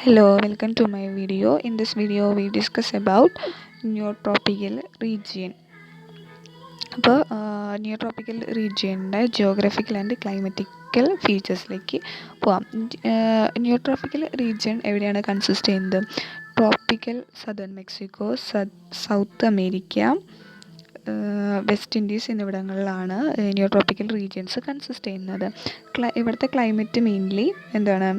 Hello, welcome to my video. In this video, we discuss about neotropical region. അപ്പോൾ നിയോട്രോപ്പിക്കൽ റീജിയൻ്റെ geographical and climatical ഫീച്ചേഴ്സിലേക്ക് പോവാം. Neotropical region എവിടെയാണ് consist ചെയ്യുന്നത്? Tropical southern Mexico, South America, West Indies എന്നിവിടങ്ങളിലാണ് neotropical regions consist ചെയ്യുന്നത്. ഇവിടുത്തെ climate mainly എന്താണ്?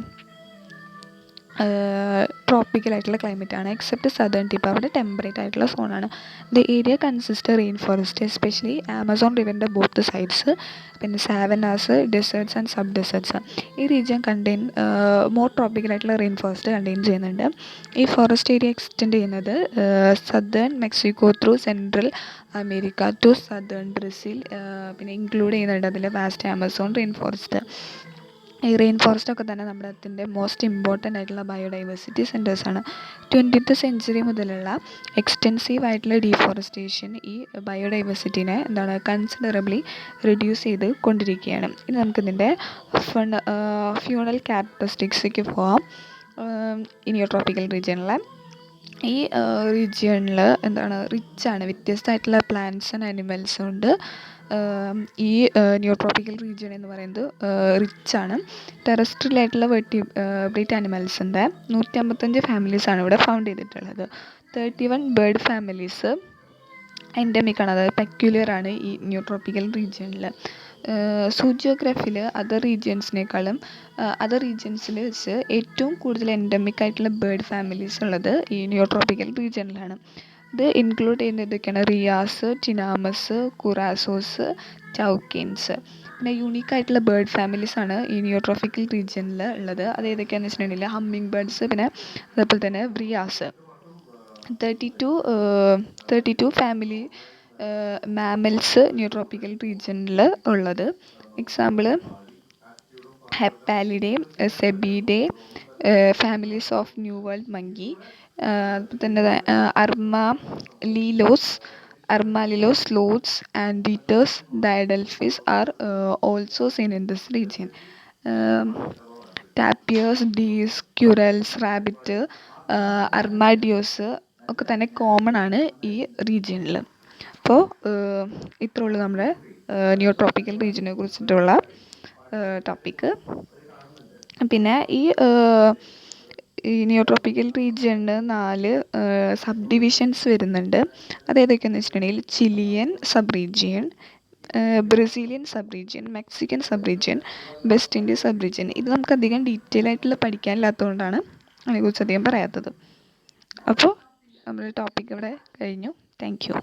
Tropical ആയിട്ടുള്ള ക്ലൈമറ്റ് ആണ്. എക്സെപ്റ്റ് സദേൺ ടിപ്പ്, അവിടെ ടെമ്പറേറ്റ് ആയിട്ടുള്ള സോണാണ്. The area consist rain forest, especially Amazon റിവറിൻ്റെ ബോത്ത് സൈഡ്സ്, പിന്നെ savannas, deserts and sub deserts. ഈ റീജിയൻ കണ്ടെയ്ൻ മോർ ട്രോപ്പിക്കൽ ആയിട്ടുള്ള റെയിൻ ഫോറസ്റ്റ് കണ്ടെയ്ൻ ചെയ്യുന്നുണ്ട്. ഈ ഫോറസ്റ്റ് ഏരിയ എക്സ്റ്റെൻഡ് ചെയ്യുന്നത് southern Mexico through central America to southern Brazil, പിന്നെ include ചെയ്യുന്നുണ്ട് അതിൽ വാസ്റ്റ് ആമസോൺ റെയിൻ ഫോറസ്റ്റ്. ഈ റെയിൻ ഫോറസ്റ്റൊക്കെ തന്നെ നമ്മുടെ അതിൻ്റെ മോസ്റ്റ് ഇമ്പോർട്ടൻ്റ് ആയിട്ടുള്ള ബയോഡൈവേഴ്സിറ്റി സെൻറ്റേഴ്സാണ്. 20th സെഞ്ച്വറി മുതലുള്ള എക്സ്റ്റെൻസീവ് ആയിട്ടുള്ള ഡീഫോറസ്റ്റേഷൻ ഈ ബയോഡൈവേഴ്സിറ്റീനെ കൺസിഡറബിളി റെഡ്യൂസ് ചെയ്ത് കൊണ്ടിരിക്കുകയാണ്. ഇനി നമുക്കിതിൻ്റെ ഫ്യൂണൽ ക്യാരക്ടറിസ്റ്റിക്സിലേക്ക് പോകാം. ഈ നിയോട്രോപ്പിക്കൽ റീജിയനിലെ ഈ റീജിയണിൽ റിച്ചാണ്, വ്യത്യസ്തമായിട്ടുള്ള പ്ലാന്റ്സ് ആൻഡ് ആനിമൽസും ഉണ്ട്. ഈ നിയോട്രോപ്പിക്കൽ റീജിയൻ എന്ന് പറയുന്നത് റിച്ചാണ്. ടെറസ്ട്രിയൽ ആയിട്ടുള്ള വെർട്ടിബ്രേറ്റ് ആനിമൽസിൻ്റെ 155 ഫാമിലീസാണ് ഇവിടെ ഫൗണ്ട് ചെയ്തിട്ടുള്ളത്. 31 ബേർഡ് ഫാമിലീസ് എൻഡമിക്കാണ്, അതായത് പെക്യുലർ ആണ് ഈ നിയോട്രോപ്പിക്കൽ റീജിയനിൽ. സൂജിയോഗ്രഫിയിൽ അതർ റീജിയൻസിൽ വെച്ച് ഏറ്റവും കൂടുതൽ എൻഡമിക് ആയിട്ടുള്ള ബേർഡ് ഫാമിലീസ് ഉള്ളത് ഈ നിയോട്രോപ്പിക്കൽ റീജിയനിലാണ്. ഇത് ഇൻക്ലൂഡ് ചെയ്യുന്ന ഇതൊക്കെയാണ് റിയാസ്, ടിനാമസ്, കുറാസോസ്, ചൗക്കീൻസ്. പിന്നെ യൂണീക്കായിട്ടുള്ള ബേർഡ് ഫാമിലീസാണ് ഈ നിയോട്രോപ്പിക്കൽ റീജിയനിൽ ഉള്ളത്. അത് ഏതൊക്കെയാണെന്ന് വെച്ചിട്ടുണ്ടെങ്കിൽ ഹമ്മിങ് ബേർഡ്സ്, പിന്നെ അതേപോലെ തന്നെ വ്രിയാസ്. 32 ഫാമിലി മാമൽസ് നിയോട്രോപ്പിക്കൽ റീജിയനിൽ ഉള്ളത്. Example Hapalidae, Cebidae, families of new world monkey. അതുപോലെ തന്നെ armadillos, sloths, anteaters, Didelphis are also seen in this region. Tapirs, deers, squirrels, rabbit, armadillos ഒക്കെ തന്നെ കോമൺ ആണ് ഈ റീജിയനിൽ. അപ്പോൾ ഇത്രേ ഉള്ളൂ നമ്മുടെ നിയോട്രോപ്പിക്കൽ റീജിയനെ കുറിച്ചിട്ടുള്ള ടോപ്പിക്ക്. പിന്നെ ഈ നിയോട്രോപ്പിക്കൽ റീജിയണിന് 4 സബ് ഡിവിഷൻസ് വരുന്നുണ്ട്. അതേതൊക്കെയാണെന്ന് വെച്ചിട്ടുണ്ടെങ്കിൽ Chilean sub region, Brazilian sub region, Mexican sub region, west Indies sub region. ഇത് നമുക്ക് അധികം ഡീറ്റെയിൽ ആയിട്ടുള്ള പഠിക്കാനില്ലാത്തതുകൊണ്ടാണ് അതിനെക്കുറിച്ച് അധികം പറയാത്തത്. അപ്പോൾ നമ്മുടെ ടോപ്പിക് ഇവിടെ കഴിഞ്ഞു. Thank you.